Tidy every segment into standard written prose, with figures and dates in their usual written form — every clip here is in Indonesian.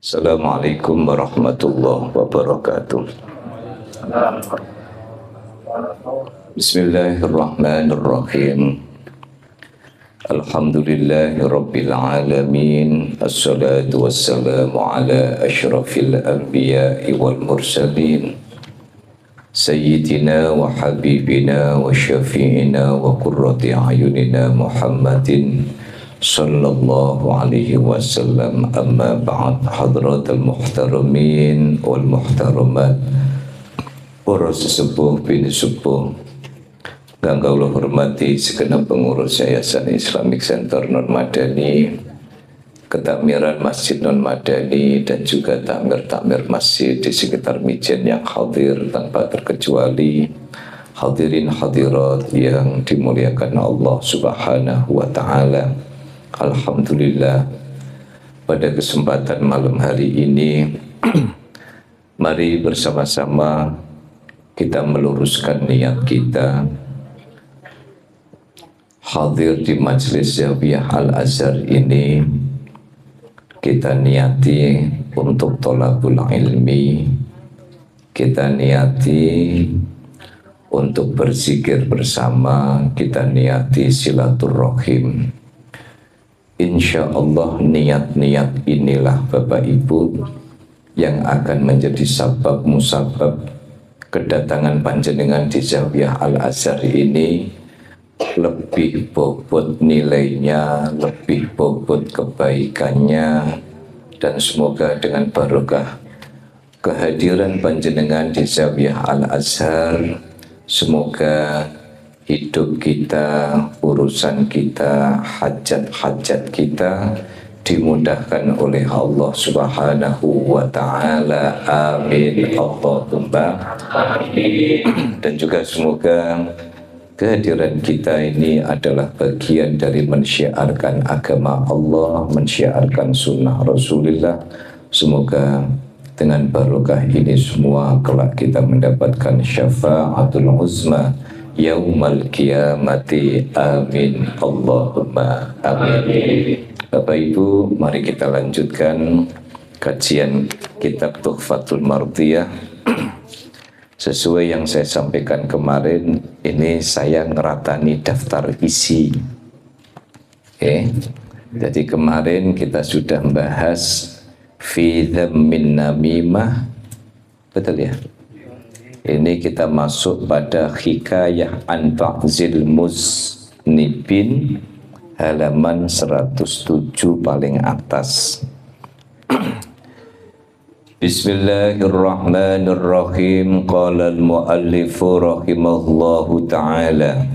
Assalamualaikum warahmatullahi wabarakatuh. Bismillahirrahmanirrahim. Alhamdulillahi rabbil alamin. Assalatu wassalamu ala asyrafil anbiya'i wal mursalin, Sayyidina wa habibina wa syafi'ina wa qurrati a'yunina Muhammadin sallallahu alaihi wasallam. Amma ba'd. Hadratul muhtaramin wal muhtaramat, para sesepuh bin sepuh kang kula hormati segenap pengurus Yayasan Islamic Center Non Madani, ketakmiran Masjid Non Madani, dan juga takmir-takmir masjid di sekitar Mijen yang hadir tanpa terkecuali, hadirin hadirat yang dimuliakan Allah Subhanahu wa taala. Alhamdulillah, pada kesempatan malam hari ini mari bersama-sama kita meluruskan niat kita hadir di majelis Zawiyah Al-Azhar ini. Kita niati untuk thalabul ilmi, kita niati untuk berzikir bersama, kita niati silaturahim. Insya Allah niat-niat inilah Bapak Ibu yang akan menjadi sabab musabab kedatangan panjenengan di Zawiyah Al-Azhar ini lebih bobot nilainya, lebih bobot kebaikannya, dan semoga dengan barokah kehadiran panjenengan di Zawiyah Al-Azhar, semoga hidup kita, urusan kita, hajat-hajat kita dimudahkan oleh Allah Subhanahu wa ta'ala. Amin Allahumma amin. Dan juga semoga kehadiran kita ini adalah bagian dari mensyiarkan agama Allah, mensyiarkan sunnah Rasulullah. Semoga dengan barokah ini semua kelak kita mendapatkan syafa'atul uzma yaumal qiyamati. Amin Allahumma amin. Bapak Ibu, mari kita lanjutkan kajian kitab Tuhfatul Mardiyah. Sesuai yang saya sampaikan kemarin, ini saya ngeratani daftar isi. Jadi kemarin kita sudah membahas fi dzammin namimah, betul ya? Ini kita masuk pada hikayah an ta'zil muznibin, halaman 107 paling atas. Bismillahirrahmanirrahim. Qala al-muallifu rahimahullahu ta'ala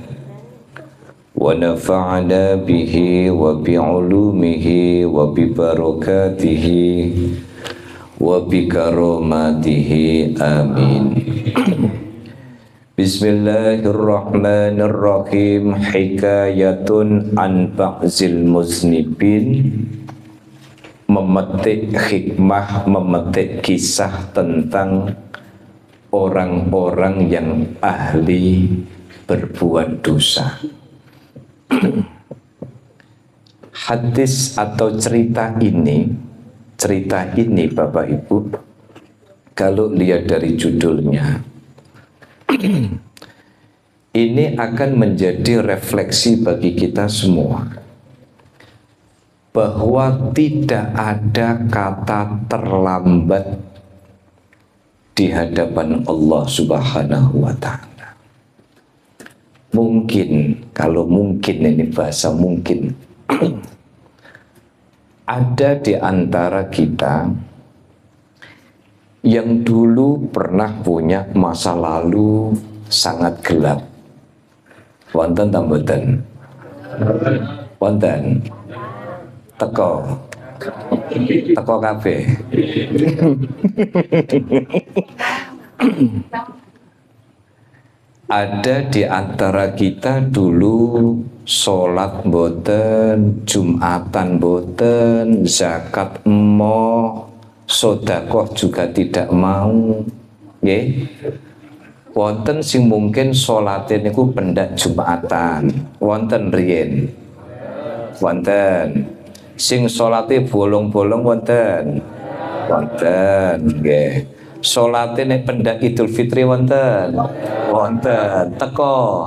wa nafa'ana bihi wa bi'ulumihi wa bibarakatihi wa bikaromatihi. Amin. Bismillahirrahmanirrahim. Hikayatun an ba'zil muznibin, memetik hikmah, memetik kisah tentang orang-orang yang ahli berbuat dosa. Hadis atau cerita ini Bapak Ibu, kalau lihat dari judulnya, ini akan menjadi refleksi bagi kita semua bahwa tidak ada kata terlambat di hadapan Allah Subhanahu wa ta'ala. Mungkin, kalau mungkin, ini bahasa mungkin, ada di antara kita yang dulu pernah punya masa lalu sangat gelap. Wonten ta mboten? Wonten. Teko kabeh. Ada di antara kita dulu sholat mboten, jumatan mboten, zakat emoh, sodakoh juga tidak mau. Nggih. Wonten sing mungkin sholate niku pendak jumatan, wonten riyen. Wonten sing sholate bolong-bolong wonten. Wonten nggih. Salate nek pendak Idul Fitri wonten. Wonten. Teko.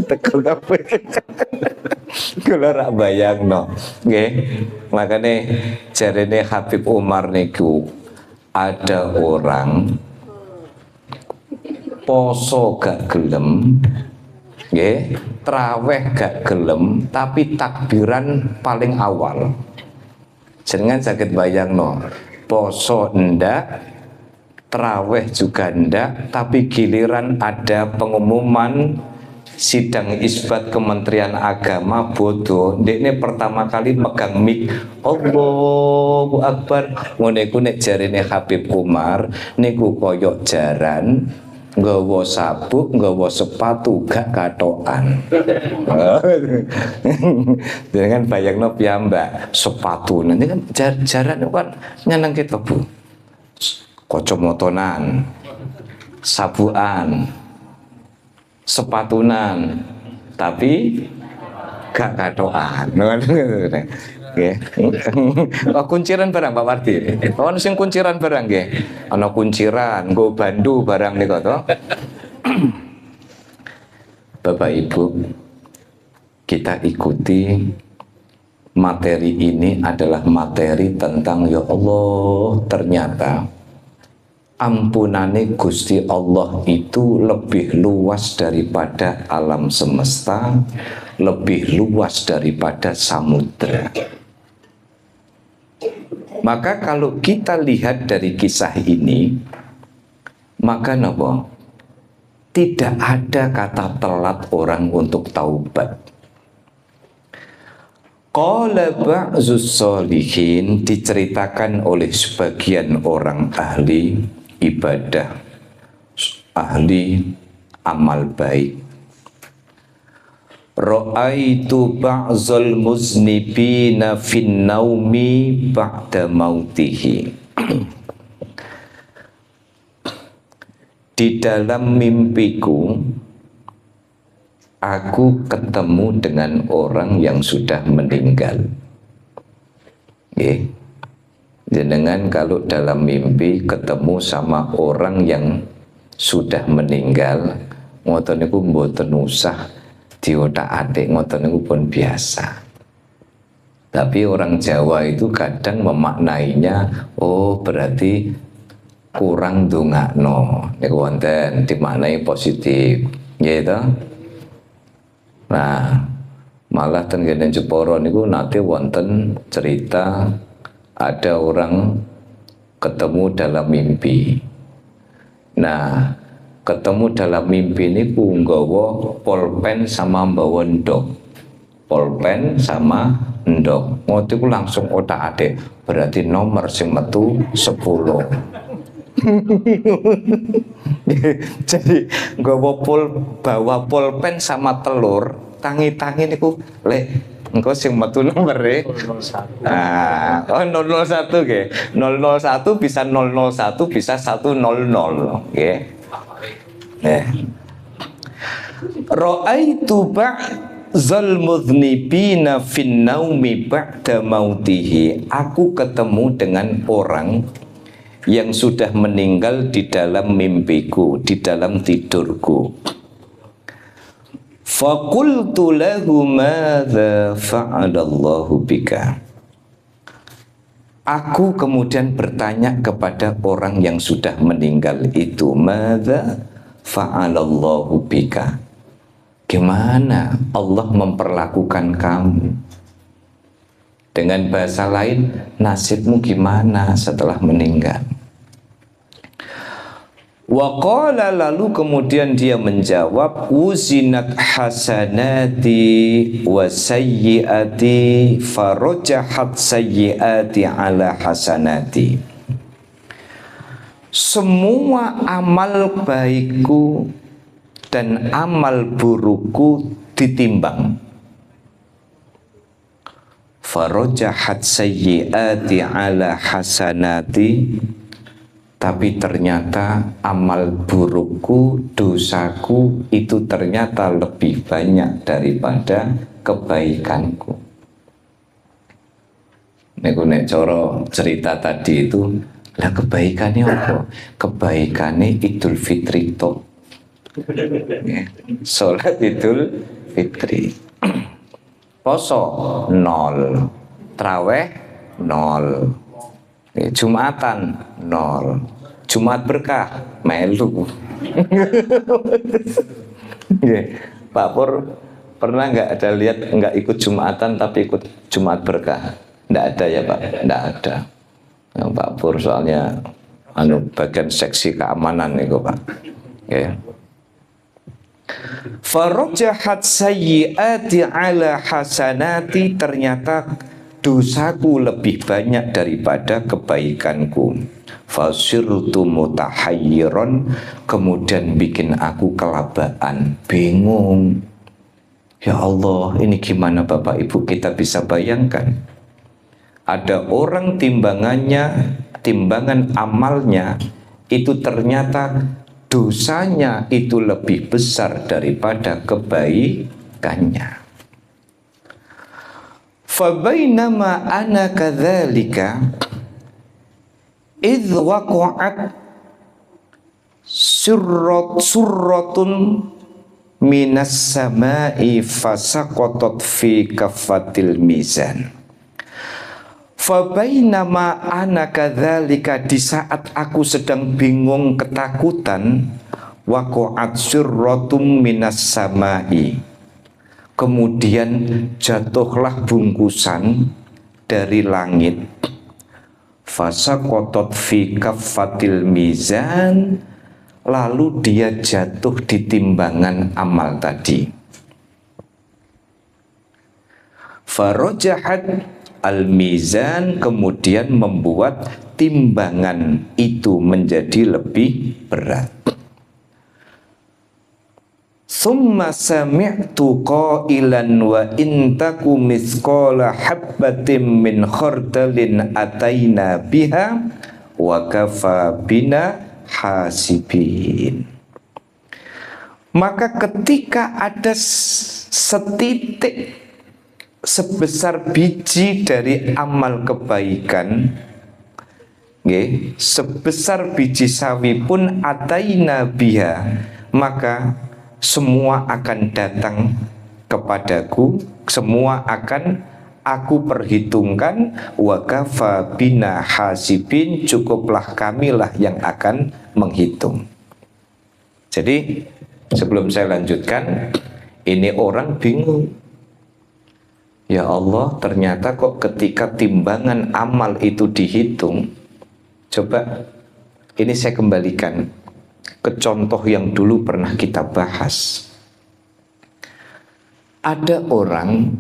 Teko kabeh. Kula rak bayangno. Nggih. Makane jarene Habib Umar niku ada orang poso gak gelem, nggih, traweh gak gelem, tapi takbiran paling awal. Jenengan saged bayangno, poso ndak, traweh juga ndak, tapi giliran ada pengumuman sidang isbat Kementerian Agama bodoh, ndekne pertama kali megang mic, Allahu Akbar. Ngono iku nek jarine Habib Umar niku koyok jaran, nggawa sabuk, nggawa sepatu gak katokan. Jangan bayangno piyambak sepatu nanti kan jaran itu kan nyeneng kita Bu. Kocomotonan, sabuan, sepatunan, tapi gak katokan. Nggih. Oh, kunciran barang Pak Wardi. Ono sing kunciran barang nggih. Ana kunciran, nggo bandu barang niku to. Bapak Ibu, kita ikuti materi ini adalah materi tentang ya Allah, ternyata ampunane Gusti Allah itu lebih luas daripada alam semesta, lebih luas daripada samudra. Maka kalau kita lihat dari kisah ini, maka napa? Tidak ada kata telat orang untuk taubat. Qala ba'zus sholihin, diceritakan oleh sebagian orang ahli ibadah, ahli amal baik. Ra'aitu ba'zal muznibina fin naumi ba'da mautihi. Di dalam mimpiku aku ketemu dengan orang yang sudah meninggal. Jenengan kalau dalam mimpi ketemu sama orang yang sudah meninggal, ngoten niku mboten usah diotak-atik, ngoten niku pun biasa. Tapi orang Jawa itu kadang memaknainya, oh berarti kurang ndongakno. Niku wonten dimaknai positif, gitu. Nah, malah ten kene Jepara niku nate wonten cerita ada orang ketemu dalam mimpi. Nah, ketemu dalam mimpi ini nggawa pulpen sama mbawa ndok. Pulpen sama ndok. Ngono iku langsung otak-atik. Berarti nomor sing metu 10. Jadi bawa pulpen sama telur, tangi-tangi niku lek engko sing metu nomere 001. Ah, oh 001 nggih. 001 bisa 001 bisa 100 nggih. Ra'aitu ba'zal mudhnibina fin naumi ba'da mautihi. Aku ketemu dengan orang yang sudah meninggal di dalam mimpiku, di dalam tidurku. Faqultu lahu madza fa'alallahu bika. Aku kemudian bertanya kepada orang yang sudah meninggal itu, madza fa'alallahu bika. Gimana Allah memperlakukan kamu? Dengan bahasa lain, nasibmu gimana setelah meninggal? Wa qala, lalu kemudian dia menjawab, uzinat hasanati wa sayyiati farajahat sayyiati ala hasanati. Semua amal baikku dan amal burukku ditimbang. Farajahat sayyiati ala hasanati. Tapi ternyata amal burukku, dosaku itu ternyata lebih banyak daripada kebaikanku. nek cara cerita tadi itu, lah kebaikannya apa? Kebaikannya Idul Fitri tok. Ya. Sholat Idul Fitri. Poso nol, traweh nol, ya, Jumatan nol, Jumat berkah melu. Ya, Pak Pur pernah nggak ada lihat nggak ikut Jumatan tapi ikut Jumat berkah? Nggak ada ya Pak, nggak ada. Yang Pak Pur soalnya bagian seksi keamanan itu Pak. Ya. Farajahat sayyiati ala hasanati, ternyata dosaku lebih banyak daripada kebaikanku. Fasirtu mutahayyiron, kemudian bikin aku kelabaan, bingung. Ya Allah, ini gimana Bapak Ibu, kita bisa bayangkan. Ada orang timbangan amalnya itu ternyata dosanya itu lebih besar daripada kebaikannya. Fabainama ana kadzalika idz waqa'at surratun minas sama'i fasaqatat fi kaffatil mizan. Fabainama ana kadzalika, di saat aku sedang bingung ketakutan, waqa'at surratum minas sama'i, kemudian jatuhlah bungkusan dari langit, fasaqatat fi kaffatil mizan, lalu dia jatuh di timbangan amal tadi. Farajahat al-mizan, kemudian membuat timbangan itu menjadi lebih berat. Summa sami'tu qailan wa intaku mithqala habbatin min khardalin ataina biha wa kafa bina hasibin. Maka ketika ada setitik sebesar biji dari amal kebaikan, sebesar biji sawi pun ataina biha, maka semua akan datang kepadaku, semua akan aku perhitungkan, wa kafa bina hasibin, cukuplah kamilah yang akan menghitung. Jadi sebelum saya lanjutkan, ini orang bingung. Ya Allah, ternyata kok ketika timbangan amal itu dihitung, coba ini saya kembalikan ke contoh yang dulu pernah kita bahas. Ada orang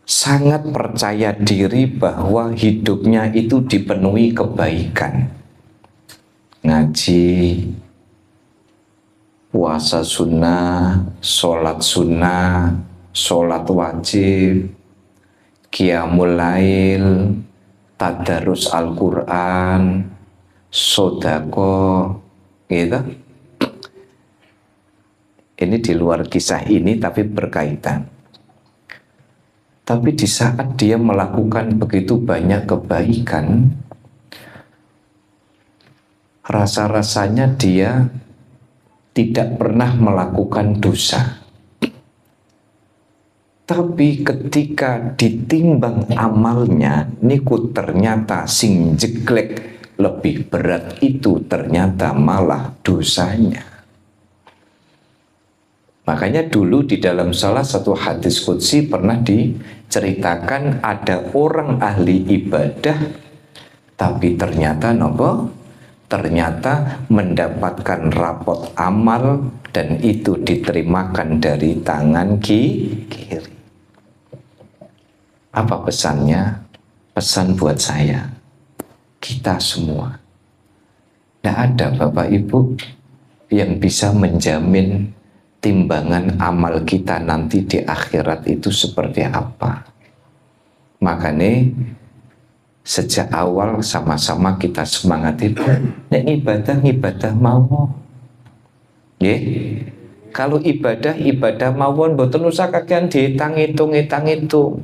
sangat percaya diri bahwa hidupnya itu dipenuhi kebaikan. Ngaji, puasa sunnah, sholat sunnah, sholat wajib, qiyamul lail, tadarus Al-Quran, sodako, gitu. Ini di luar kisah ini tapi berkaitan. Tapi di saat dia melakukan begitu banyak kebaikan, rasa-rasanya dia tidak pernah melakukan dosa. Tapi ketika ditimbang amalnya, niku ternyata sing jeglek lebih berat itu ternyata malah dosanya. Makanya dulu di dalam salah satu hadis qudsi pernah diceritakan ada orang ahli ibadah, tapi ternyata ternyata mendapatkan rapot amal dan itu diterimakan dari tangan kiri. Apa pesannya? Pesan buat saya, kita semua. Tidak ada Bapak Ibu yang bisa menjamin timbangan amal kita nanti di akhirat itu seperti apa. Makanya sejak awal sama-sama kita semangati, nek ibadah mau. Kalau ibadah mawon mboten usah kakean dihitung-hitung.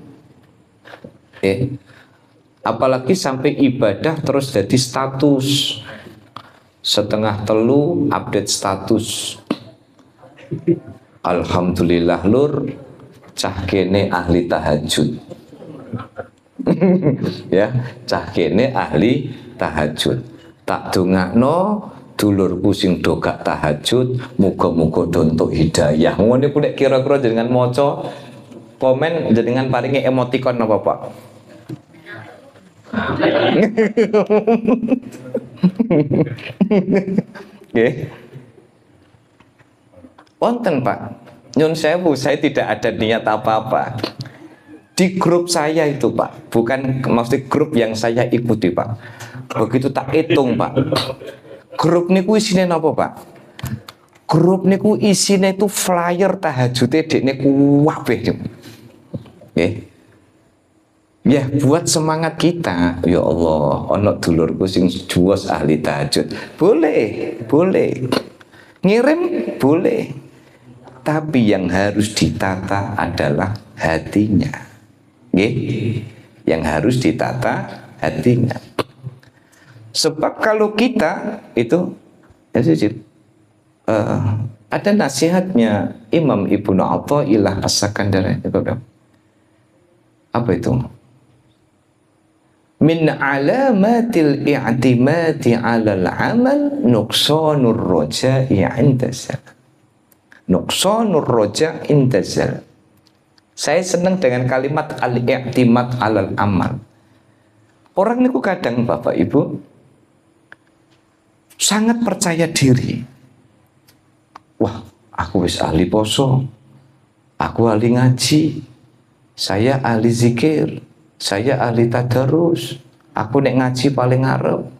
Apalagi sampai ibadah terus jadi status. Setengah telu update status. Alhamdulillah lur, cah kene ahli tahajud. Ya, cah kene ahli tahajud. Tak dongakno dulurku sing do gak tahajud, muga-muga do entuk hidayah. Ngono ku nek kira-kira jenengan maca komen jenengan paringi emoticon apa, Pak? Nggih. Wonten, Pak. Nyun sewu, saya tidak ada niat apa-apa. Di grup saya itu, Pak, bukan maksud grup yang saya ikuti, Pak. Begitu tak hitung, Pak. Grup niku isine napa, Pak? Grup niku isine itu flyer tahajude dekne kuwabeh. Nggih. Ya buat semangat kita. Ya Allah, ana dulurku sing juwos ahli tahajud. Boleh, boleh. Ngirim boleh. Tapi yang harus ditata adalah hatinya. Nggih. Yang harus ditata hatinya. Sebab kalau kita itu ada nasihatnya Imam Ibnu Athaillah As-Sakandari. Apa itu? Min alamatil i'timadi 'alal 'amal nuqsanur raja'i 'inda zal. Nuqsanur raja' 'inda zal. Saya senang dengan kalimat al-i'timad 'alal amal. Orang niku kadang Bapak Ibu sangat percaya diri. Wah, aku wis ahli poso. Aku ahli ngaji. Saya ahli zikir. Saya ahli tadarus, aku nek ngaji paling ngarep,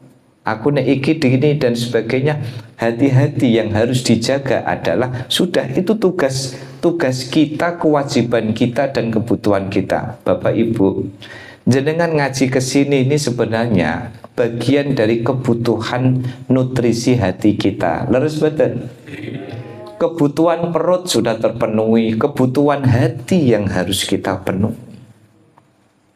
aku nek iki begini dan sebagainya. Hati-hati, yang harus dijaga adalah sudah itu tugas kita, kewajiban kita dan kebutuhan kita. Bapak Ibu, jenengan ngaji ke sini ini sebenarnya bagian dari kebutuhan nutrisi hati kita. Leres betul. Kebutuhan perut sudah terpenuhi, kebutuhan hati yang harus kita penuhi.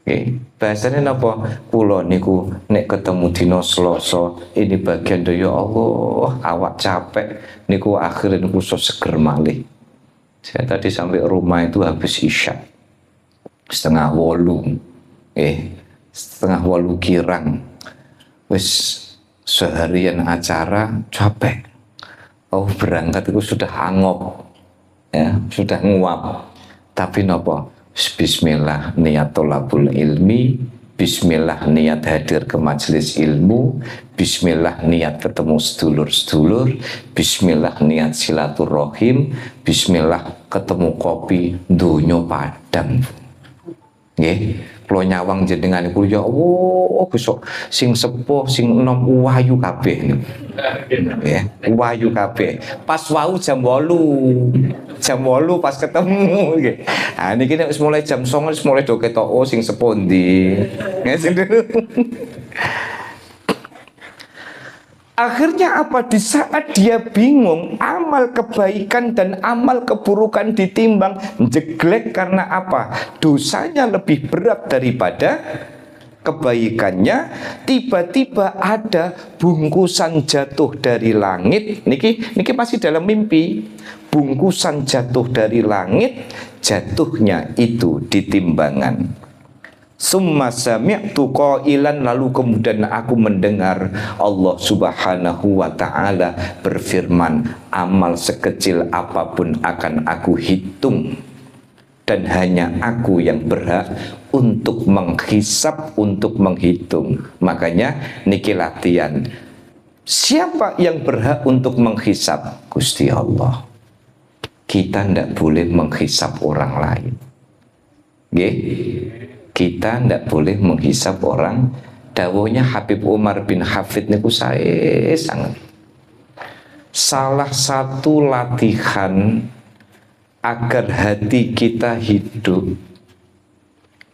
Oke, bahasanya napa? Kula niku nek ketemu dina Selasa, ini bagian ya Allah, awak capek niku akhirnya niku so seger malih. Saya tadi sampai rumah itu habis isya 7:30, 7:30 kirang. Wis seharian acara capek. Oh berangkat itu sudah angop, ya sudah nguap. Tapi napa? Bismillah niat tolabul ilmi, bismillah niat hadir ke majelis ilmu, bismillah niat ketemu sedulur-sedulur, bismillah niat silaturahim, bismillah ketemu kopi dunyo padang. Nggih, kula nyawang jenengan iku ya Allah, besok sing sepuh sing enom wayu kabeh. Ya, wayu kabeh. Pas wau jam 8. Jam 8 pas ketemu nggih. Ah niki nek wis mulai jam 09.00 wis mulai do ketok oh sing sepuh ndi. Akhirnya apa? Di saat dia bingung, amal kebaikan dan amal keburukan ditimbang, jeglek karena apa? Dosanya lebih berat daripada kebaikannya. Tiba-tiba ada bungkusan jatuh dari langit. Niki pasti dalam mimpi. Bungkusan jatuh dari langit, jatuhnya itu di timbangan. Summa sami'tu qailan, lalu kemudian aku mendengar Allah Subhanahu wa ta'ala berfirman, amal sekecil apapun akan aku hitung dan hanya aku yang berhak untuk menghisap, untuk menghitung. Makanya niki latihan. Siapa yang berhak untuk menghisap? Gusti Allah. Kita tidak boleh menghisap orang lain. Nggih? Kita tidak boleh menghisap orang. Dawuhnya Habib Umar bin Hafid niku sae sangat. Salah satu latihan agar hati kita hidup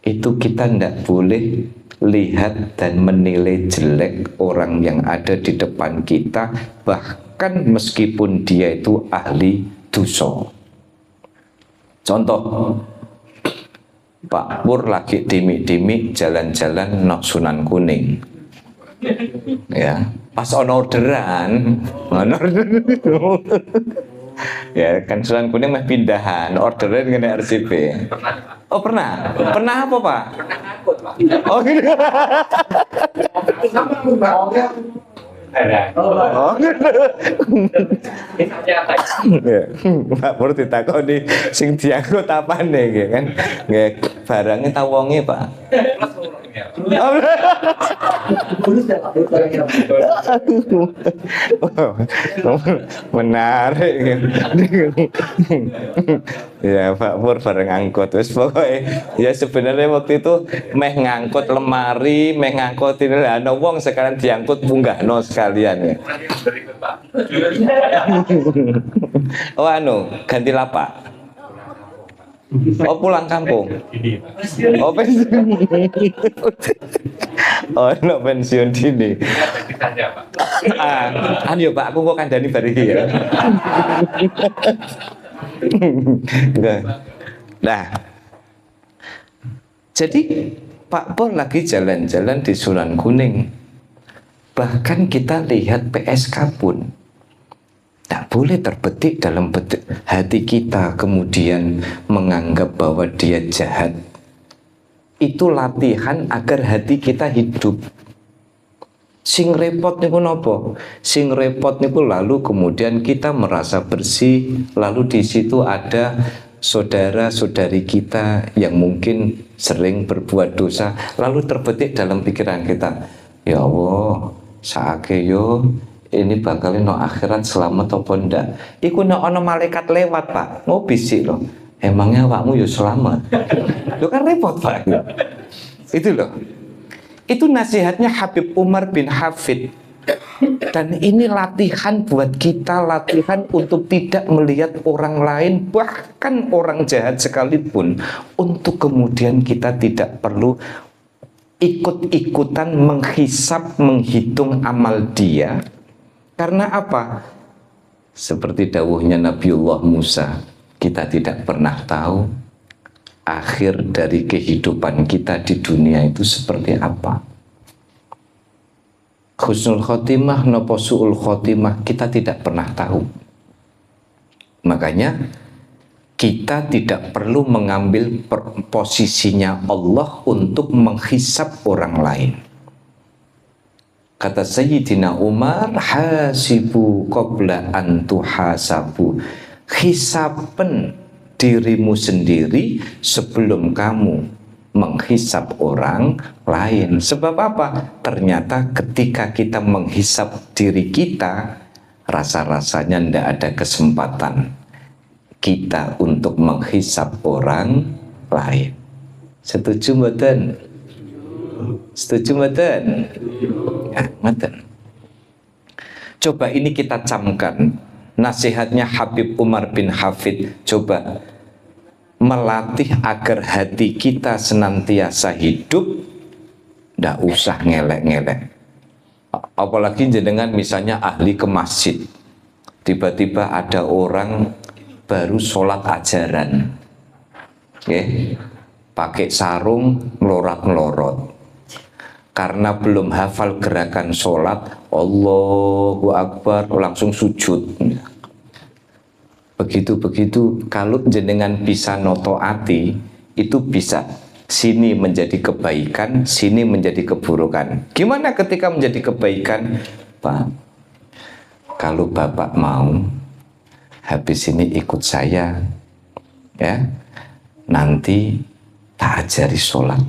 itu kita tidak boleh lihat dan menilai jelek orang yang ada di depan kita, bahkan meskipun dia itu ahli dosa. Contoh, Pak Pur lagi dimik-dimik jalan-jalan nok Sunan Kuning. Ya, pas orderan, ya kan Sunan Kuning mah pindahan, orderan dengan RCP. Oh pernah? Pernah apa Pak? Pernah ngangkut Pak. Oh gitu. Oh gitu. Pak Pur ditakoni sing diangkut apane nggih kan? Nggih barangnya tawonge Pak. Menarik ya Pak Pur bareng angkot terus pokoknya ya sebenarnya waktu itu meh ngangkut lemari meh ngangkut ini lah ada wong sekarang diangkut munggah no sekalian ya. Oh anu ganti lapak. Oh pulang kampung. Oh pensiun. Oh no pensiun dini. Anu ya Pak, aku kok kandani bari ya. Nah, jadi Pak Pur lagi jalan-jalan di Sunan Kuning. Bahkan kita lihat PSK pun tak boleh terbetik dalam hati kita kemudian menganggap bahwa dia jahat. Itu latihan agar hati kita hidup. Sing repot niku nopo? Sing repot niku lalu kemudian kita merasa bersih, lalu di situ ada saudara-saudari kita yang mungkin sering berbuat dosa, lalu terbetik dalam pikiran kita, ya Allah, saake yo ini bakal no akhirat selamat apa ndak? Iku no ono malaikat lewat Pak, ngobisi loh. Emangnya awakmu yo selamat? Lo kan repot Pak. Itu loh. Itu nasihatnya Habib Umar bin Hafid. Dan ini latihan buat kita, latihan untuk tidak melihat orang lain, bahkan orang jahat sekalipun, untuk kemudian kita tidak perlu ikut-ikutan menghisap, menghitung amal dia. Karena apa? Seperti dawuhnya Nabiullah Musa, kita tidak pernah tahu akhir dari kehidupan kita di dunia itu seperti apa. Husnul khotimah nopo su'ul khotimah kita tidak pernah tahu. Makanya kita tidak perlu mengambil posisinya Allah untuk menghisap orang lain. Kata Sayyidina Umar, hasibu qabla an tuhasabu. Hisapen dirimu sendiri sebelum kamu menghisap orang lain. Sebab apa? Ternyata ketika kita menghisap diri kita, rasa-rasanya tidak ada kesempatan kita untuk menghisap orang lain. Setuju mboten? Setuju mboten? Ya, mboten. Coba ini kita camkan nasihatnya Habib Umar bin Hafid. Coba melatih agar hati kita senantiasa hidup, ndak usah ngelek-ngelek. Apalagi jenengan misalnya ahli ke masjid, tiba-tiba ada orang baru sholat ajaran, pakai sarung melorot-melorot. Karena belum hafal gerakan sholat, Allahu Akbar, langsung sujud. Begitu-begitu, kalau jenengan bisa notoati, itu bisa sini menjadi kebaikan, sini menjadi keburukan. Gimana ketika menjadi kebaikan? Pak, kalau Bapak mau, habis ini ikut saya, ya, nanti tak ajari sholat.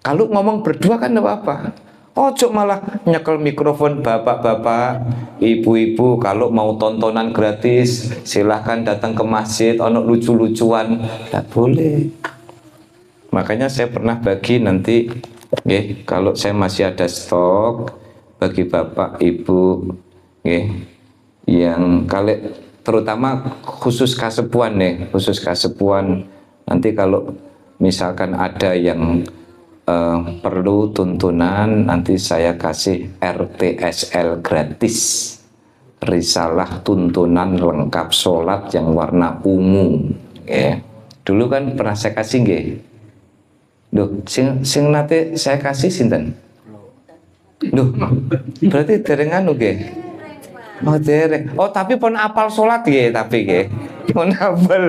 Kalau ngomong berdua kan tidak apa-apa. Ojo malah nyekel mikrofon bapak-bapak, ibu-ibu. Kalau mau tontonan gratis, silahkan datang ke masjid. Ono lucu-lucuan, tidak boleh. Makanya saya pernah bagi nanti, kalau saya masih ada stok, bagi bapak, ibu, yang kali terutama khusus kasepuan nih, khusus kasepuan. Nanti kalau misalkan ada yang perlu tuntunan, nanti saya kasih RTSL gratis, risalah tuntunan lengkap sholat yang warna ungu, Dulu kan pernah saya kasih nggih. Duh, sing nate saya kasih sinten? Duh, berarti dereng anu nggih. Oh, dereng. Oh, tapi pun apal salat nggih, tapi nggih. Pun apal.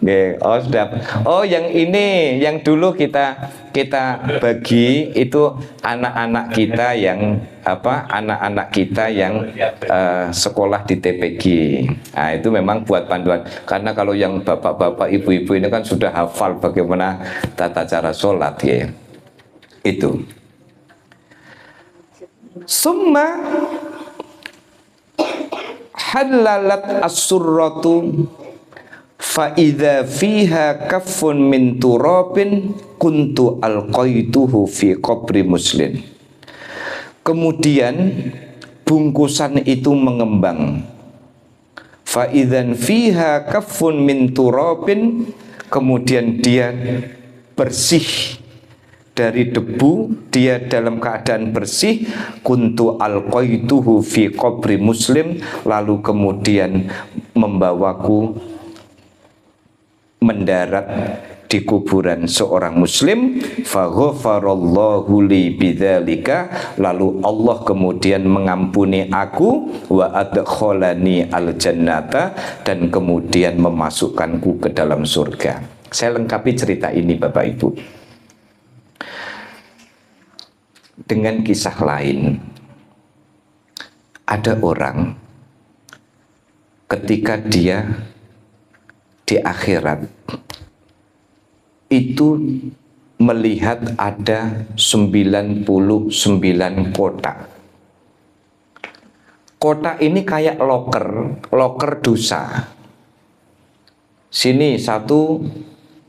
Nggih, oh sudah. Oh, yang ini yang dulu kita bagi itu anak-anak kita yang apa? Anak-anak kita yang sekolah di TPG. Nah, itu memang buat panduan. Karena kalau yang bapak-bapak, ibu-ibu ini kan sudah hafal bagaimana tata cara sholat ya. Itu. Summa halalat as-surratu fa idza fiha kaffun min turabin kuntu alqaituhu fi qabri muslim. Kemudian bungkusan itu mengembang. Fa idzan fiha kaffun min turabin, kemudian dia bersih dari debu, dia dalam keadaan bersih. Kuntu alqaituhu fi qabri muslim, lalu kemudian membawaku mendarat di kuburan seorang muslim. Faghafarallahu li bidzalika, lalu Allah kemudian mengampuni aku, wa adkhalani aljannata, dan kemudian memasukkanku ke dalam surga. Saya lengkapi cerita ini Bapak Ibu dengan kisah lain. Ada orang ketika dia di akhirat itu melihat ada 99 kotak. Kotak ini kayak loker dosa. Sini satu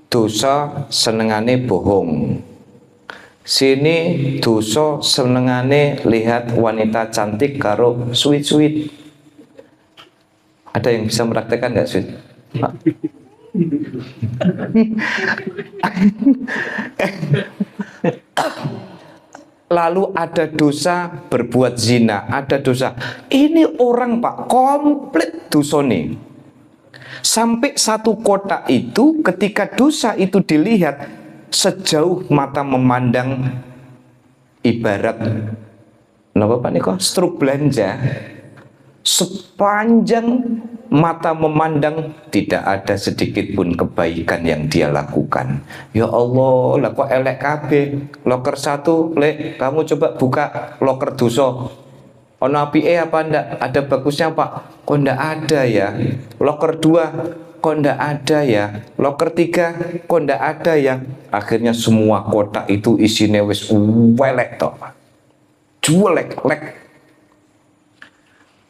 dosa senengane bohong. Sini dosa senengane lihat wanita cantik karo sweet. Ada yang bisa mempraktekkan nggak sweet? Lalu ada dosa berbuat zina, ada dosa. Ini orang Pak komplit dosa nih. Sampai satu kotak itu ketika dosa itu dilihat sejauh mata memandang, ibarat napa Pak niko struk belanja, sepanjang mata memandang tidak ada sedikit pun kebaikan yang dia lakukan. Ya Allah, lah kok elek kabeh. Loker satu, Lek, kamu coba buka loker dosa. Ono apike apa ndak? Ada bagusnya Pak? Kok ndak ada ya? Loker 2, kok ndak ada ya? Loker 3, kok ndak ada ya? Akhirnya semua kotak itu isine wis welek toh Pak. Juelek-lek.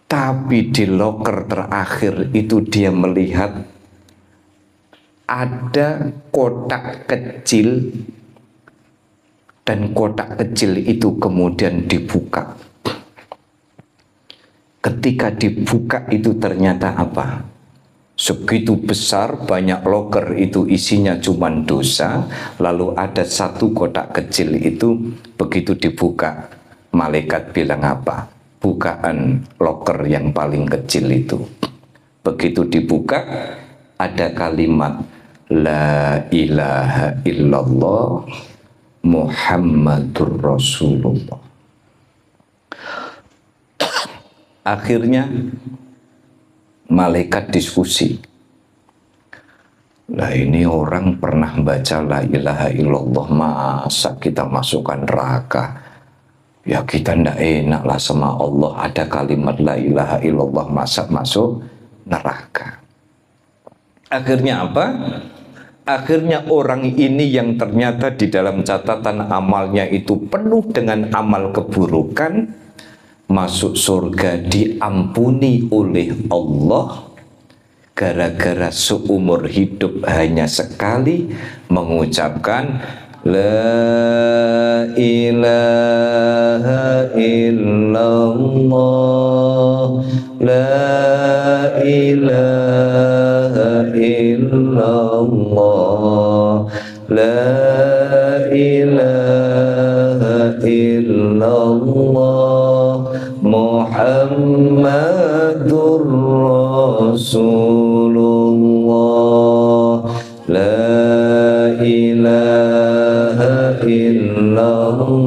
Tapi di loker terakhir itu dia melihat ada kotak kecil, dan kotak kecil itu kemudian dibuka. Ketika dibuka itu ternyata apa? Segitu besar banyak loker itu isinya cuma dosa. Lalu ada satu kotak kecil itu begitu dibuka, malaikat bilang apa? Bukaan loker yang paling kecil itu. Begitu dibuka ada kalimat La ilaha illallah Muhammadur Rasulullah. Akhirnya malaikat diskusi. Lah ini orang pernah baca La ilaha illallah, masa kita masukkan neraka? Ya kita ndak enak lah sama Allah, ada kalimat La ilaha illallah masa masuk neraka. Akhirnya apa? Akhirnya orang ini yang ternyata di dalam catatan amalnya itu penuh dengan amal keburukan, masuk surga diampuni oleh Allah gara-gara seumur hidup hanya sekali mengucapkan La ilaha illallah, La ilaha illallah, La ilaha illallah Muhammadur Rasulullah. La ilaha illallah,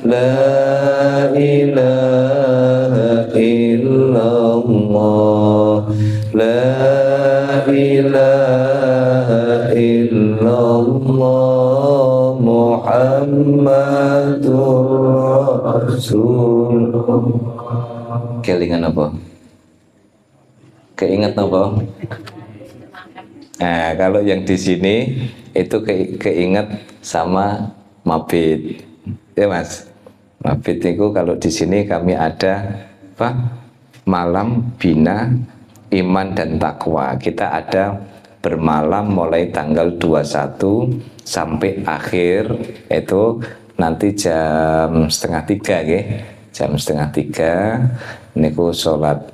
la ilaha illallah, la ilaha illallah, Muhammadur Rasulullah. Kelingan apa? Keinget apa? Nah, kalau yang di sini itu keinget sama mabit, ya Mas. Mabit itu kalau di sini kami ada apa? Malam bina iman dan takwa. Kita ada bermalam mulai tanggal 21 sampai akhir itu nanti jam setengah 3 ya. Jam setengah 3 niku sholat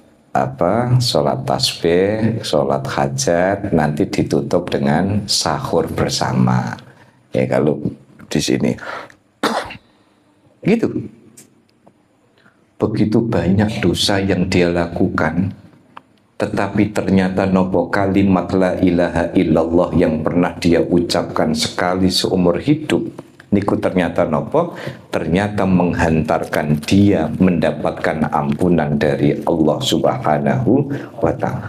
sholat tasbih, sholat hajat, nanti ditutup dengan sahur bersama. Ya kalau di sini, gitu. Begitu banyak dosa yang dia lakukan, tetapi ternyata nopo kalimat la ilaha illallah yang pernah dia ucapkan sekali seumur hidup, niku ternyata nopo? Ternyata menghantarkan dia mendapatkan ampunan dari Allah Subhanahu wa ta'ala.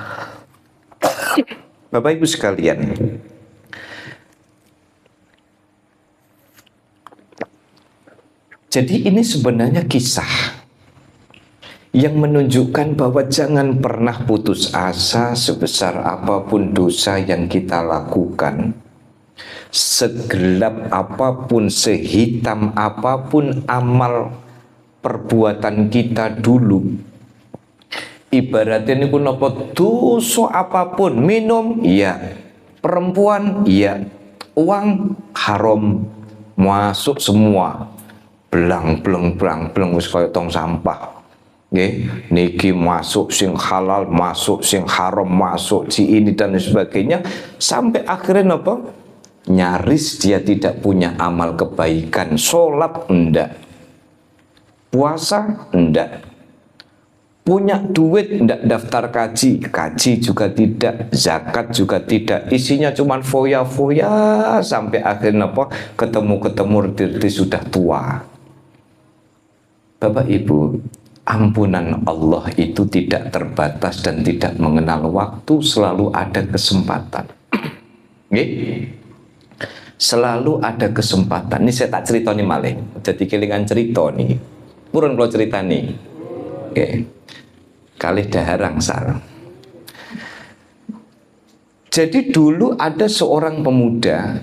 Bapak Ibu sekalian, jadi ini sebenarnya kisah yang menunjukkan bahwa jangan pernah putus asa sebesar apapun dosa yang kita lakukan. Segelap apapun, sehitam apapun amal perbuatan kita dulu, ibaratnya ini pun apa dosa apapun, minum iya, perempuan iya, uang haram masuk semua, belang wis kaya tong sampah. Nggih, niki masuk sing halal, masuk sing haram, masuk si ini dan sebagainya, sampai akhirnya apa? Nyaris dia tidak punya amal kebaikan. Sholat enggak, puasa enggak, punya duit enggak, daftar kaji juga tidak, zakat juga tidak, isinya cuman foya-foya sampai akhirnya apa? Ketemu sudah tua. Bapak Ibu, ampunan Allah itu tidak terbatas dan tidak mengenal waktu, selalu ada kesempatan. Nggih? Selalu ada kesempatan. Ini saya tak cerita nih malih. Jadi kelingan cerita nih. Purun kalau cerita nih. Oke. Kalih daharang sar. Jadi dulu ada seorang pemuda,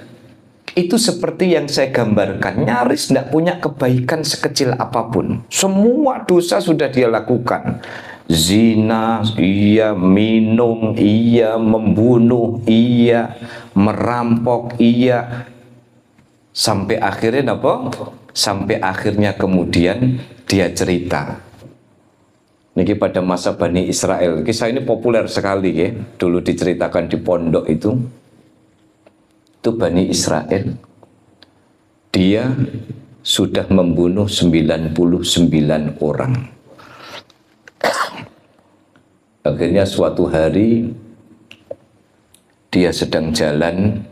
itu seperti yang saya gambarkan, nyaris tidak punya kebaikan sekecil apapun. Semua dosa sudah dia lakukan. Zina, iya, minum, iya, membunuh, iya, merampok, iya. Sampai akhirnya apa? Sampai akhirnya kemudian dia cerita. Niki pada masa Bani Israel. Kisah ini populer sekali ya. Dulu diceritakan di pondok itu. Itu Bani Israel. Dia sudah membunuh 99 orang. Akhirnya suatu hari dia sedang jalan,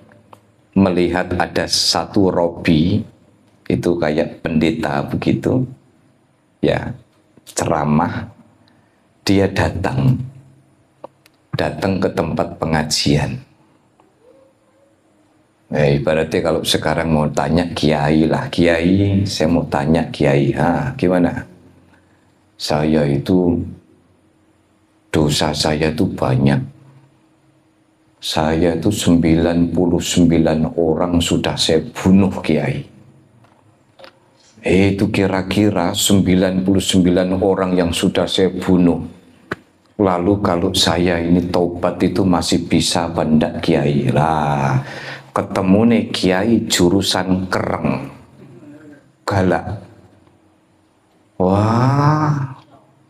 melihat ada satu robi, itu kayak pendeta begitu, ya, ceramah. Dia datang ke tempat pengajian. Ibaratnya kalau sekarang mau tanya kiai lah, kiai, saya mau tanya kiai, gimana? Saya itu dosa saya itu banyak. Saya itu 99 orang sudah saya bunuh kiai. Itu kira-kira 99 orang yang sudah saya bunuh. Lalu kalau saya ini taubat itu masih bisa bandak kiai lah. Ketemu nih kiai jurusan kereng, galak. Wah,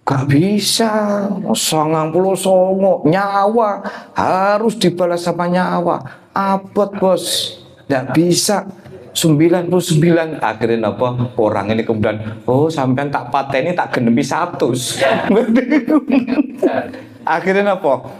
gak bisa, 99 nyawa harus dibalas sama nyawa. Abot bos, gak bisa. 99. Akhirnya apa? Orang ini kemudian, oh sampean tak pateni tak genepi 100. Akhirnya apa?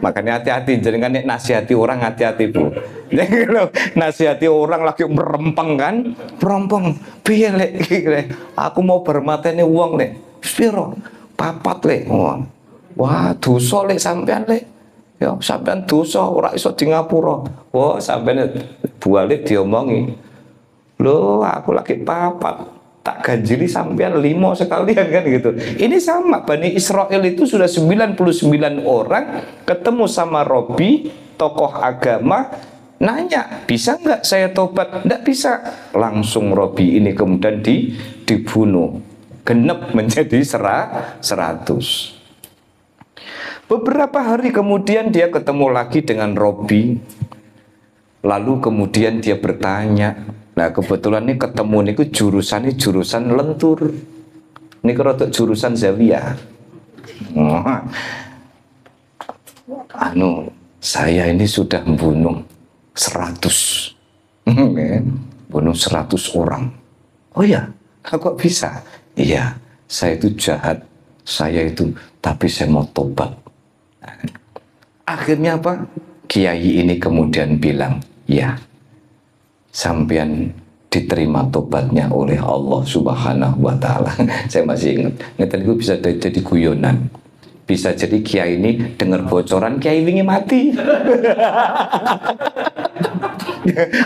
Makanya hati-hati, jangan nek nasihati orang hati-hati Bu. Jadi kalau nasihati orang lagi merempeng kan, merempeng, piye lek iki lek aku mau bermateni wong lek. Piro? Papat lek. Wah, dosa lek sampean lek. Ya, sampean dosa ora iso di ngapura. Wah, sampean balik diomongi. Loh, aku lagi papat. Tak ganjili sampean 5 sekalian kan gitu. Ini sama, Bani Israel itu sudah 99 orang ketemu sama Robi, tokoh agama, nanya, bisa nggak saya tobat? Nggak bisa. Langsung Robi ini kemudian dibunuh. Genep menjadi 100. Beberapa hari kemudian dia ketemu lagi dengan Robi. Lalu kemudian dia bertanya. Nah kebetulan ini ketemu ini jurusan lentur. Ini kerotok jurusan Zawiyah. Saya ini sudah membunuh 100. Bunuh 100 orang. Oh ya, kok bisa? Iya, saya itu jahat. Saya itu, tapi saya mau tobat. Akhirnya apa? Kiai ini kemudian bilang, ya, sampean diterima tobatnya oleh Allah Subhanahu wa Ta'ala. Saya masih ingat, itu bisa jadi guyonan. Bisa jadi kiai ini dengar bocoran kiai wingi mati.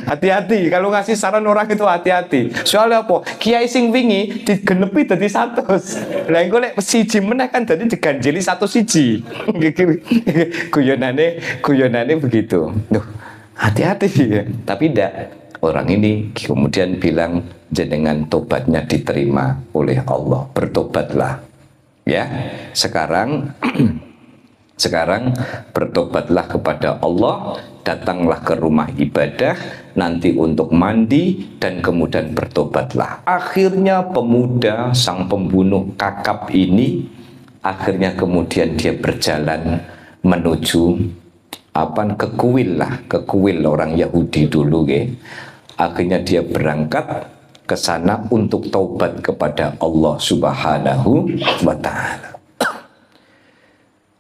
Hati-hati kalau ngasih saran orang itu, hati-hati. Soalnya apa? Kiai sing wingi digenepi dadi 100. Lah engko lek siji meneh kan dadi diganjeli 1 siji. Guyonane begitu. Duh, hati-hati ya. Tapi ndak. Orang ini kemudian bilang, jenengan tobatnya diterima oleh Allah, bertobatlah. Ya, sekarang bertobatlah kepada Allah, datanglah ke rumah ibadah nanti untuk mandi dan kemudian bertobatlah. Akhirnya pemuda sang pembunuh kakap ini akhirnya kemudian dia berjalan menuju ke kuil orang Yahudi dulu ya. Akhirnya dia berangkat ke sana untuk taubat kepada Allah Subhanahu wa Ta'ala.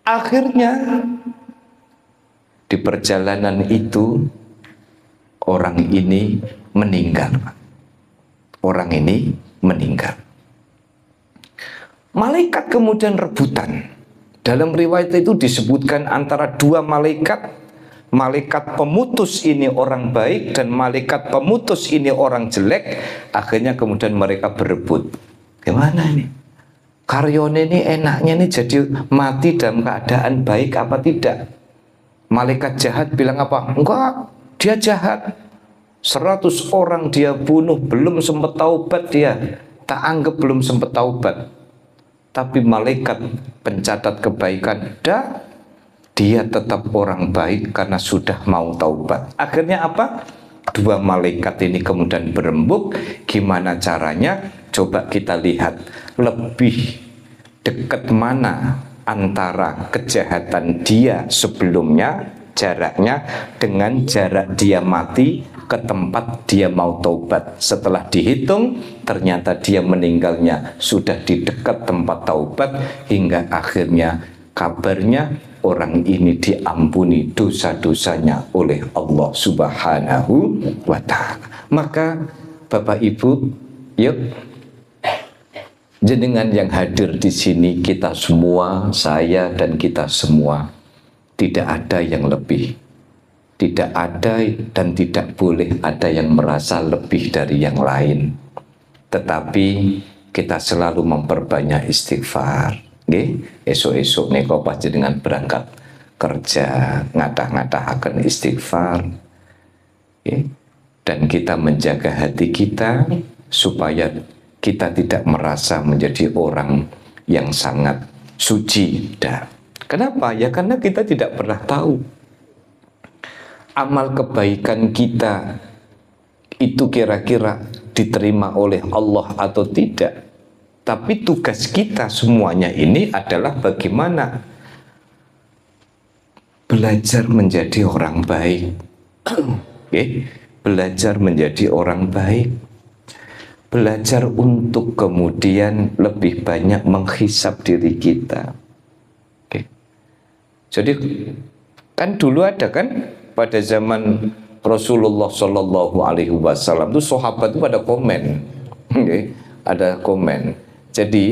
Akhirnya di perjalanan itu orang ini meninggal. Malaikat kemudian rebutan. Dalam riwayat itu disebutkan antara 2 malaikat. Malaikat pemutus ini orang baik dan malaikat pemutus ini orang jelek. Akhirnya kemudian mereka berebut. Gimana ini? Karyone ini enaknya ini jadi mati dalam keadaan baik apa tidak? Malaikat jahat bilang apa? Enggak, dia jahat. 100 orang dia bunuh, belum sempat taubat dia. Tak anggap belum sempat taubat. Tapi malaikat pencatat kebaikan, dia tetap orang baik karena sudah mau taubat. Akhirnya apa? 2 malaikat ini kemudian berembuk. Gimana caranya? Coba kita lihat lebih dekat mana antara kejahatan dia sebelumnya, jaraknya, dengan jarak dia mati ke tempat dia mau taubat. Setelah dihitung, ternyata dia meninggalnya sudah di dekat tempat taubat, hingga akhirnya kabarnya orang ini diampuni dosa-dosanya oleh Allah Subhanahu wa Ta'ala. Maka Bapak Ibu, yuk jenengan yang hadir di sini, kita semua, saya dan kita semua, tidak ada yang lebih. Tidak ada dan tidak boleh ada yang merasa lebih dari yang lain. Tetapi kita selalu memperbanyak istighfar. Esok-esok nih kau pasti dengan berangkat kerja ngatah-ngatahaken istighfar. Dan kita menjaga hati kita supaya kita tidak merasa menjadi orang yang sangat suci. Kenapa? Ya karena kita tidak pernah tahu amal kebaikan kita itu kira-kira diterima oleh Allah atau tidak. Tapi tugas kita semuanya ini adalah bagaimana belajar menjadi orang baik. Belajar menjadi orang baik. Belajar untuk kemudian lebih banyak menghisap diri kita. Jadi kan dulu ada kan pada zaman Rasulullah Shallallahu Alaihi Wasallam itu sahabat itu pada komen, ada komen. Jadi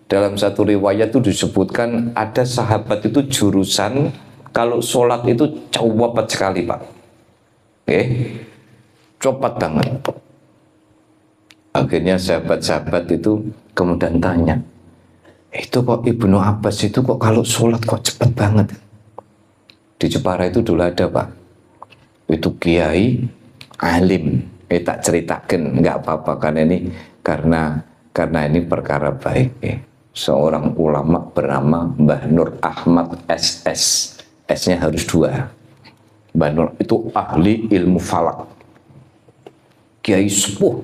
dalam satu riwayat itu disebutkan ada sahabat itu jurusan kalau sholat itu cepat sekali Pak, cepat banget. Akhirnya sahabat-sahabat itu kemudian tanya, itu kok Ibnu Abbas itu kok kalau sholat kok cepat banget? Di Jepara itu dulu ada Pak, itu kiai alim, tak ceritakan nggak apa-apa karena ini perkara baik. Seorang ulama bernama Mbah Nur Ahmad SS, S-nya harus 2. Mbah Nur itu ahli ilmu falak, kiai sepuh,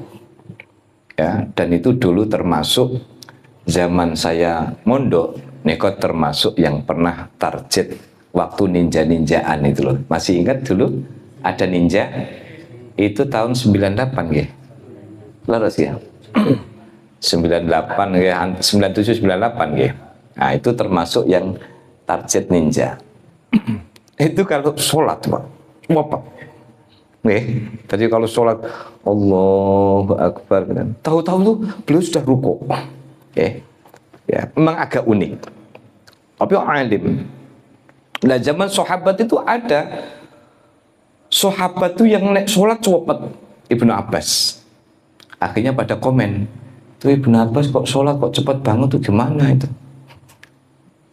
ya, dan itu dulu termasuk zaman saya mondok, Neko termasuk yang pernah target waktu ninja-ninjaan itu loh. Masih ingat dulu ada ninja? Itu tahun 98 ya. Laras ya. 98 ya, 97 98 ya. Nah, itu termasuk yang target ninja. Itu kalau sholat Pak. Wah, tadi kalau sholat Allahu Akbar, tahu-tahu tuh beliau sudah ruko. Ya, memang agak unik. Tapi alim. Nah, zaman sahabat itu ada sahabat tuh yang naik sholat cepat, Ibnu Abbas. Akhirnya pada komen, tuh Ibnu Abbas kok sholat kok cepat banget tuh gimana itu?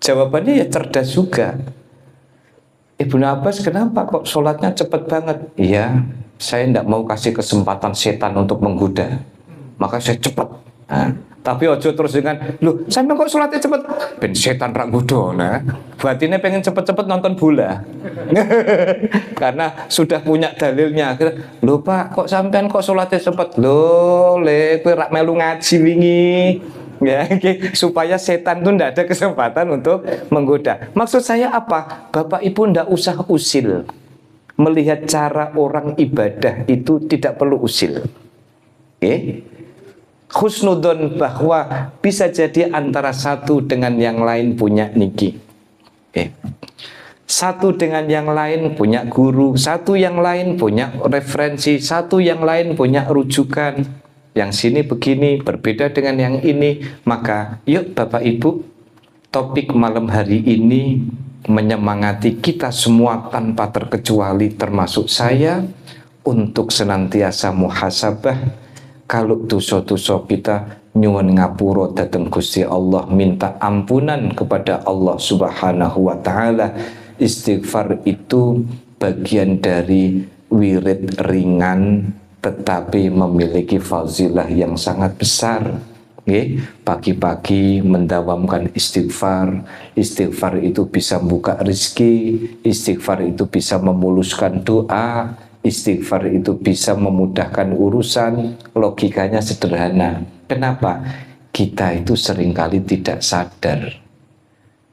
Jawabannya ya cerdas juga. Ibnu Abbas kenapa kok sholatnya cepat banget? Iya, saya tidak mau kasih kesempatan setan untuk menggoda, maka saya cepat. Nah, tapi ojo terus dengan, loh sampai kok sholatnya cepat? Ben setan rak nggoda. Nah, batinnya pengen cepet-cepet nonton bola. Karena sudah punya dalilnya. Loh Pak, kok sampean kok sholatnya cepat? Loh, kowe rak melu ngaji wingi. Ya, supaya setan itu tidak ada kesempatan untuk menggoda. Maksud saya apa? Bapak Ibu tidak usah usil. Melihat cara orang ibadah itu tidak perlu usil. Husnudon bahwa bisa jadi antara satu dengan yang lain punya niki. Satu dengan yang lain punya guru, satu yang lain punya referensi, satu yang lain punya rujukan. Yang sini begini, berbeda dengan yang ini. Maka yuk Bapak Ibu, topik malam hari ini menyemangati kita semua tanpa terkecuali termasuk saya untuk senantiasa muhasabah. Kalau dosa-dosa kita nyuwun ngapura dhateng Gusti Allah, minta ampunan kepada Allah Subhanahu wa taala. Istighfar itu bagian dari wirid ringan tetapi memiliki fazilah yang sangat besar. Pagi-pagi mendawamkan istighfar. Istighfar itu bisa membuka rezeki, istighfar itu bisa memuluskan doa, istighfar itu bisa memudahkan urusan. Logikanya sederhana. Kenapa? Kita itu seringkali tidak sadar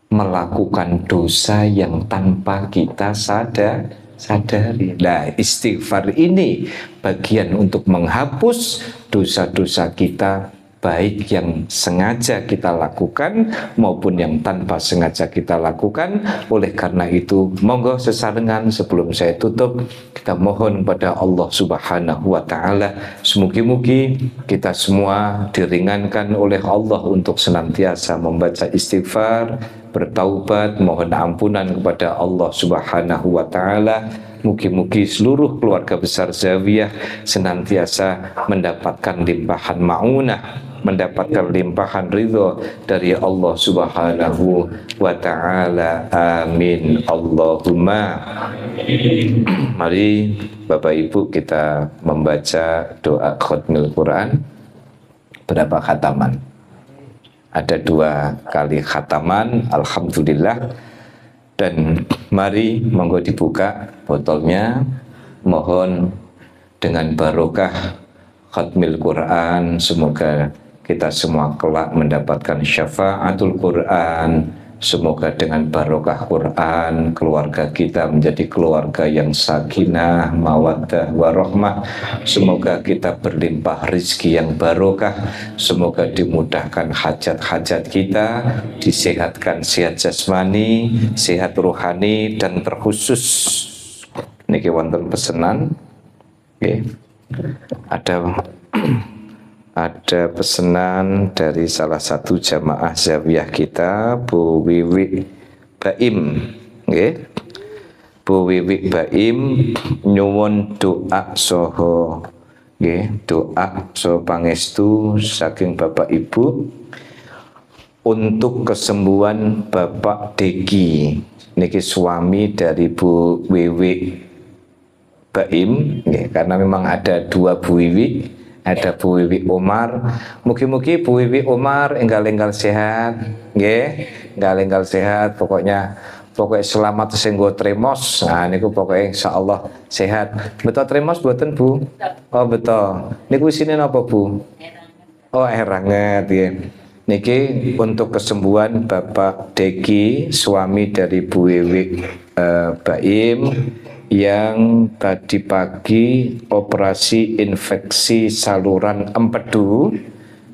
melakukan dosa yang tanpa kita sadari. Nah, istighfar ini bagian untuk menghapus dosa-dosa kita, baik yang sengaja kita lakukan maupun yang tanpa sengaja kita lakukan. Oleh karena itu, monggo sesarengan sebelum saya tutup, kita mohon pada Allah Subhanahu wa taala, semugi-mugi kita semua diringankan oleh Allah untuk senantiasa membaca istighfar, bertaubat, mohon ampunan kepada Allah Subhanahu wa taala. Mugi-mugi seluruh keluarga besar Zawiyah senantiasa mendapatkan limpahan ma'unah, mendapatkan limpahan ridho dari Allah Subhanahu wa ta'ala. Amin. Allahumma. Mari Bapak Ibu kita membaca doa khatmil Quran. Berapa khataman? Ada 2 kali khataman, alhamdulillah. Dan mari monggo dibuka botolnya. Mohon dengan barokah khatmil Quran, semoga kita semua kelak mendapatkan syafaatul Quran, Semoga dengan barokah Quran keluarga kita menjadi keluarga yang sakinah, mawaddah, warahmah. Semoga kita berlimpah rezeki yang barokah. Semoga dimudahkan hajat-hajat kita, disehatkan sehat jasmani, sehat rohani, dan terkhusus niki wonten pesanan. Okay. Ada pesanan dari salah satu jamaah zawiyah kita, Bu Wiwi Baim, okay. Bu Wiwi Baim nyuwun doa soho, okay. Doa soho pangestu saking Bapak Ibu untuk kesembuhan Bapak Deki, niki suami dari Bu Wiwi Baim, okay. Karena memang ada dua Bu Wiwi. Ada Bu Wiwi Umar, mugi-mugi Bu Wiwi Umar enggal-enggal sehat, nggih, enggal-enggal sehat, pokoknya selamat sing nggo tremos. Nah niku pokoknya insyaallah sehat. Betul tremos mboten Bu? Oh betul. Niku isine napa Bu? Oh eranget nggih. Niki untuk kesembuhan Bapak Deki, suami dari Bu Wiwi Baim, yang tadi pagi operasi infeksi saluran empedu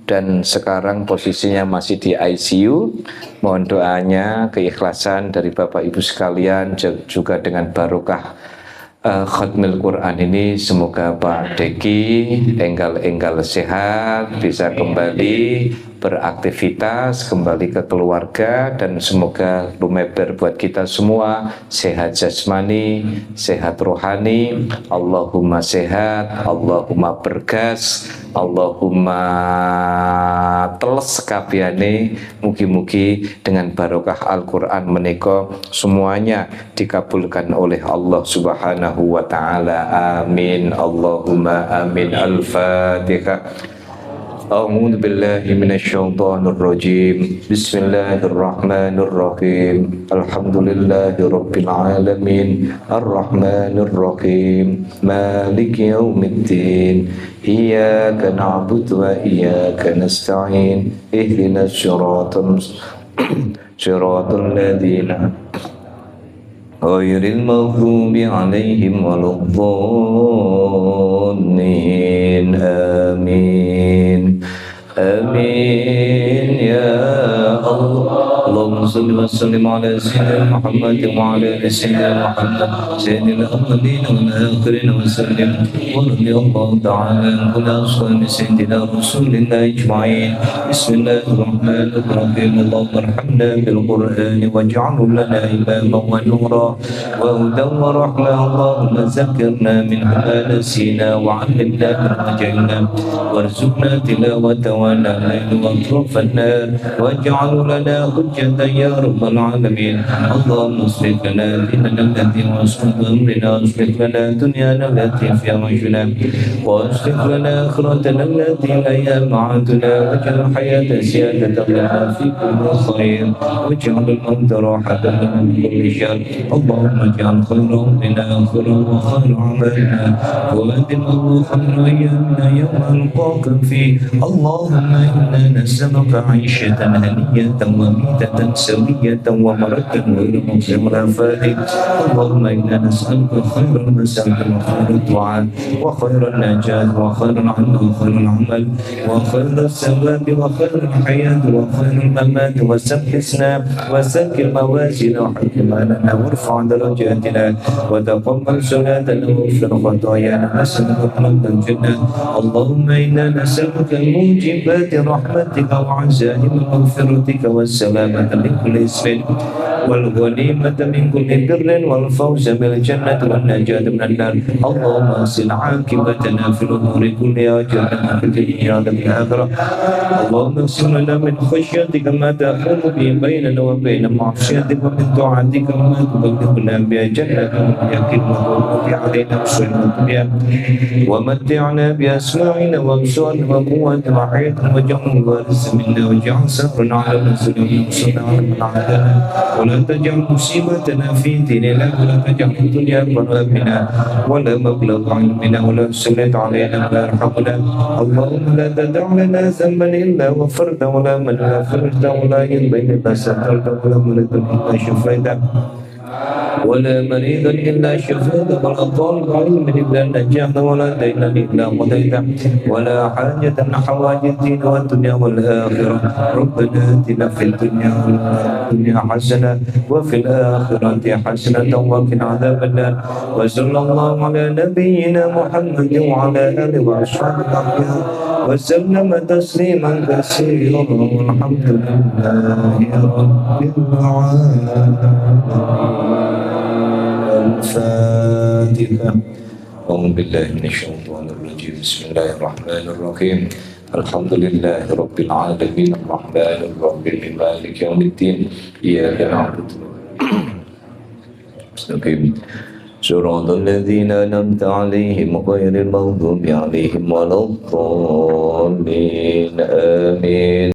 dan sekarang posisinya masih di ICU. Mohon doanya, keikhlasan dari Bapak Ibu sekalian, juga dengan barokah khatmil Quran ini, semoga Pak Deki enggal-enggal sehat, bisa kembali beraktivitas, kembali ke keluarga, dan semoga lumeber buat kita semua, sehat jasmani, sehat rohani. Allahumma sehat, Allahumma bergas, Allahumma teles kabehane. Mugi-mugi dengan barokah Al-Quran menika semuanya dikabulkan oleh Allah Subhanahu wa ta'ala. Amin. Allahumma amin. Al-Fatihah. A'udzu billahi minasyaitonir rajim. Bismillahirrahmanirrahim. Alhamdulillahirabbil alamin. Arrahmanir rahim. Maliki yaumiddin. Iyyaka na'budu wa iyyaka nasta'in. Ihdinas siratal ladzina ghairil maghdubi 'alaihim waladdallin. Amin. Amin ya Allah. Allahumma salli wa sallim ala sayyidina Muhammad wa ala ali sayyidina Muhammad sayyidil awwalin wal akhirin wa sallim wa radiyallahu ta'ala an kulli ashabi sayyidina rasulillah ajma'in. Bismillahirrahmanirrahim. Allahumma arhamna bil Qur'an waj'alhu lana imaman wa nura wa hudan wa rahmah. Allahumma zakkirna min ma nasina wa 'allimna ma jahilna warzuqna tilawatahu wa na'lamu wa atrafana waj'alhu lana hujjatan ya rabbal alamin. Allahumma aslih lana dinana alladhi wasfa amrina aslih lana dunyana allati fiha ma'ashuna wa aslih lana akhiratana allati ilayha ma'aduna waj'al hayata ziyadatan lana fi kulli khair waj'al al-mawta rahatan lana min kulli shar. Allahumma ij'al khayra umrina akhiran wa khayra amalina wa adimna khayra ayyamina yawma nalqaka fi. Allahumma inna nas'aluka 'aishatan haniyatan wa mitatan sawiyatan wa maratan ghayra mawsiratin. Allahumma inna nas'aluka khairal mas'alati wa khairat du'a wa khairan najat wa khairal 'ilmi wa khairal 'amal wa khairas sawabi wa khairal hayat wa khairal mamat wa sabbisna wa sakkil mawazina wa hakimana warfa' darajatina wa taqabbal salatana wa ighfir khatayana nas'aluka al jannah. Allahumma inna nas'aluka mujibati rahmatika wa 'azaim maghfiratika was salamata min kulli ismin wal ghanimata min kulli birrin wal fawza bil jannati wan najata minan nar. Allahumma asil 'aqibatana fil umuri kulliha waj'alna fid dunya wal akhirah. Allahumma asil lana min khashyatika ma tahulu bi bainana wa bain ma'siyatika wa min ta'atika ma tuballighuna bi jannatika wa yaqin wa bi 'alaina muslimin wa matti'na bi asma'ina wa absarina wa quwwatina wa واجعل الوارث منا واجعل ثأرنا على من ظلمنا وانصرنا على من عادانا ولا تجعل مصيبتنا في ديننا ولا تجعل الدنيا أكبر همنا ولا مبلغ علمنا ولا تسلط علينا ولا يرحمنا اللهم لا تدع لنا ذنبا إلا غفرته ولا من غفرته ولا ينبغي إلا سترته ولا مريض إلا شفيته ولا مريضا إلا شفيته ولا طالب علم إلا نجاته ولا دينا إلا قضيته ولا حاجة من حوائج الدين والدنيا والآخرة ربنا آتنا في الدنيا حسنة وفي الآخرة حسنة وقنا عذاب النار وصلى الله على نبينا محمد وعلى آله وأصحابه الأخيار وسلم تسليما كثيرا والحمد لله رب العالمين. الفاتحة. أعوذ بالله من الشيطان الرجيم. بسم الله الرحمن الرحيم. الحمد لله رب العالمين الرحمن الرحيم مالك يوم الدين إياك نعبد مستقيم صراط الذين أنعمت عليهم غير المغضوب عليهم ولا الضالين آمين.